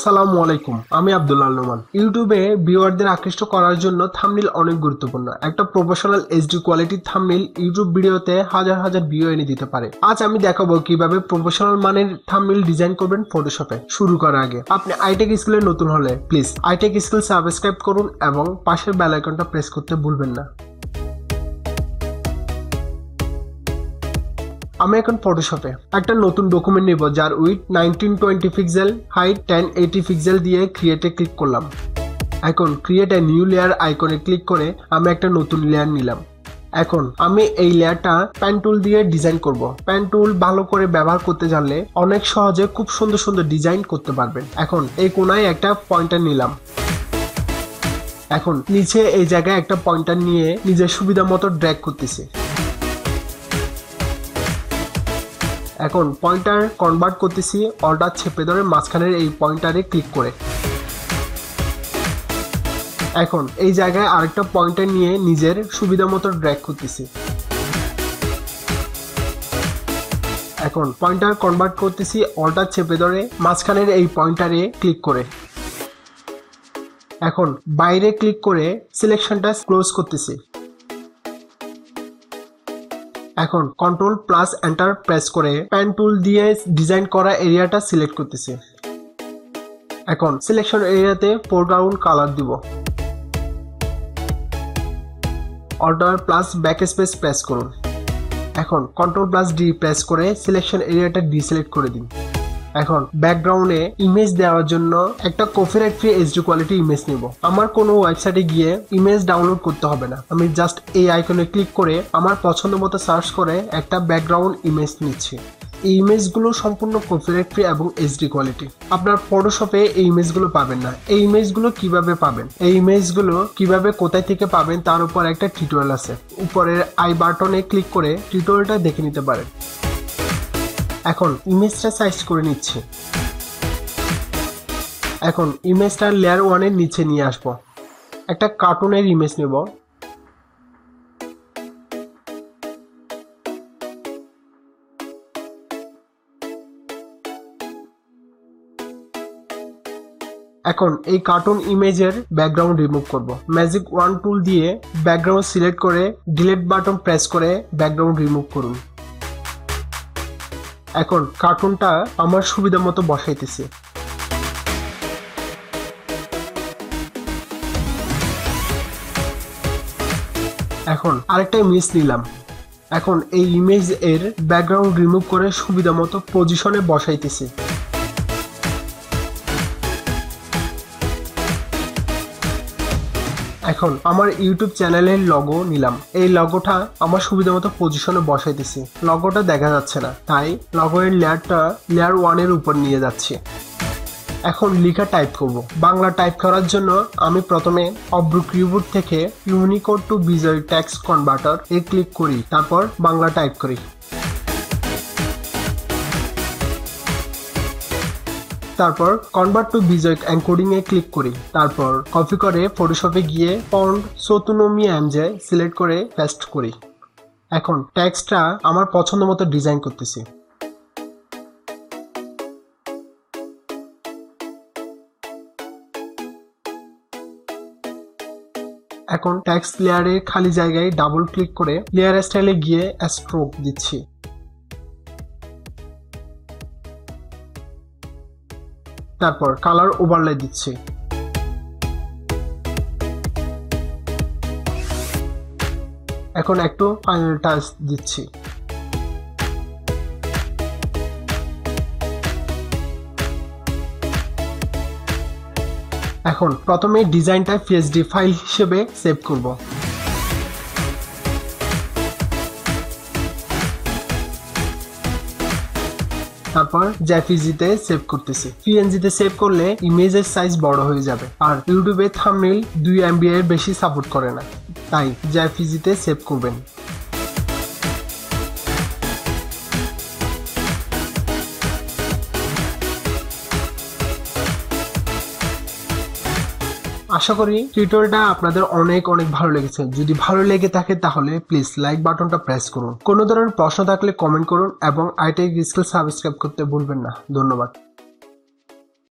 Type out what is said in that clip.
সালামু আলাইকুম, আমি আব্দুল্লাহ নোমান। ইউটিউবে ভিউয়ারদের আকৃষ্ট করার জন্য থাম্বনেল অনেক গুরুত্বপূর্ণ। একটা প্রফেশনাল এইচডি কোয়ালিটির থাম্বনেল ইউটিউব ভিডিওতে হাজার হাজার ভিউ এনে দিতে পারে। আজ আমি দেখাবো কিভাবে প্রফেশনাল মানের থাম্বনেল ডিজাইন করবেন ফটোশপে। শুরু করার আগে আপনি আইটেক স্কিলে নতুন হলে প্লিজ আইটেক স্কিল সাবস্ক্রাইব করুন এবং পাশের বেল আইকনটা প্রেস করতে ভুলবেন না। আমি এখন ফটোশপে একটা নতুন ডকুমেন্ট নিব যার উইথ 1920 পিক্সেল, হাইট 1080 পিক্সেল দিয়ে ক্রিয়েটে ক্লিক করলাম। এখন ক্রিয়েট এ নিউ লেয়ার আইকনে ক্লিক করে আমি একটা নতুন লেয়ার নিলাম। এখন আমি এই লেয়ারটা পেন টুল দিয়ে ডিজাইন করব। পেন টুল ভালো করে ব্যবহার করতে জানলে অনেক সহজে খুব সুন্দর সুন্দর ডিজাইন করতে পারবেন। এখন এই কোনায় একটা পয়েন্টার নিলাম। এখন নিচে এই জায়গায় একটা পয়েন্টার নিয়ে নিজের সুবিধা মতো ড্র্যাগ করতেছি। এখন পয়েন্টার কনভার্ট করতেছি অল্টার চেপে ধরে মাঝখানের এই পয়েন্টারে ক্লিক করে। এখন এই জায়গায় আরেকটা পয়েন্টার নিয়ে নিজের সুবিধা মতো ড্র্যাগ করতেছি। এখন পয়েন্টার কনভার্ট করতেছি অল্টার চেপে ধরে মাঝখানের এই পয়েন্টারে ক্লিক করে। এখন বাইরে ক্লিক করে সিলেকশনটা ক্লোজ করতেছি। এখন কন্ট্রোল প্লাস এন্টার প্রেস করে পেন টুল দিয়ে ডিজাইন করা এরিয়াটা সিলেক্ট করতেছি। এখন সিলেকশন এরিয়াতে ফোরগ্রাউন্ড কালার দিব। Alter plus backspace press করুন। এখন কন্ট্রোল প্লাস ডি প্রেস করে সিলেকশন এরিয়াটা ডিসিলেক্ট করে দিন। এখন ব্যাকগ্রাউন্ডে ইমেজ দেওয়ার জন্য একটা copyright free HD quality image নিব। আমার কোনো ওয়েবসাইটে গিয়ে ইমেজ ডাউনলোড করতে হবে না, আমি জাস্ট এই আইকনে ক্লিক করে আমার পছন্দ মতো সার্চ করে একটা ব্যাকগ্রাউন্ড ইমেজ নিচ্ছি। এই ইমেজগুলো সম্পূর্ণ কপিরাইট ফ্রি এবং এইচডি কোয়ালিটি। আপনার ফটোশপে এই ইমেজগুলো পাবেন না। এই ইমেজগুলো কিভাবে পাবেন, এই ইমেজগুলো কিভাবে কোথায় থেকে পাবেন তার উপর একটা টিউটোরিয়াল আছে। উপরের আই বাটনে ক্লিক করে টিউটোরিয়ালটা দেখে নিতে পারেন। এখন ইমেজটা সাইজ করে নিচ্ছি। এখন ইমেজটা লেয়ার 1 এর নিচে নিয়ে আসবো। একটা কার্টুনের ইমেজ নেব। এখন এই কার্টুন ইমেজের ব্যাকগ্রাউন্ড রিমুভ করব। ম্যাজিক 1 টুল দিয়ে ব্যাকগ্রাউন্ড সিলেক্ট করে ডিলিট বাটন প্রেস করে ব্যাকগ্রাউন্ড রিমুভ করুন। এখন কার্টুনটা আমার সুবিধা মতো বসাইতেছি। এখন আরেকটা ইমেজ নিলাম। এখন এই ইমেজ এর ব্যাকগ্রাউন্ড রিমুভ করে সুবিধা মতো পজিশনে বসাইতেছি। এখন আমার ইউটিউব চ্যানেলের লগো নিলাম। এই লগোটা আমার সুবিধা মতো পজিশনে বসাইতেছি। লগোটা দেখা যাচ্ছে না, তাই লগো এর লেয়ারটা লেয়ার 1 এর উপর নিয়ে যাচ্ছি। এখন লেখা টাইপ করব। বাংলা টাইপ করার জন্য আমি প্রথমে অব্রু কিবোর্ড থেকে Unicode to Bijoy text converter এ ক্লিক করি, তারপর বাংলা টাইপ করি। তারপর কনভার্ট টু বিজয় এনকোডিং এ ক্লিক করি। তারপর কপি করে ফটোশপে গিয়ে ফন্ট সোতুনমি এমজে সিলেক্ট করে পেস্ট করি। এখন টেক্সটটা আমার পছন্দ মতো ডিজাইন করতেছি। এখন টেক্সট লেয়ারে খালি জায়গায় ডাবল ক্লিক করে লেয়ার স্টাইলে গিয়ে স্ট্রোক দিচ্ছি। তারপর কালার ওভারলে দিচ্ছি। এখন একটু ফাইনাল টাচ দিচ্ছি। এখন প্রথমে ডিজাইনটা পিএসডি ফাইল হিসেবে সেভ করব। তারপর জেপিজিতে সেভ করতেছি। পিএনজিতে সেভ করলে ইমেজের সাইজ বড় হয়ে যাবে, আর ইউটিউবে থাম্বনেল 2 MB এর বেশি সাপোর্ট করে না, তাই জেপিজিতে সেভ করবেন। আশা করি টিউটোরিয়ালটা আপনাদের অনেক ভালো লেগেছে। যদি ভালো লেগে থাকে তাহলে প্লিজ লাইক বাটনটা প্রেস করুন। কোনো ধরনের প্রশ্ন থাকলে কমেন্ট করুন এবং iTechSkill সাবস্ক্রাইব করতে ভুলবেন না। ধন্যবাদ।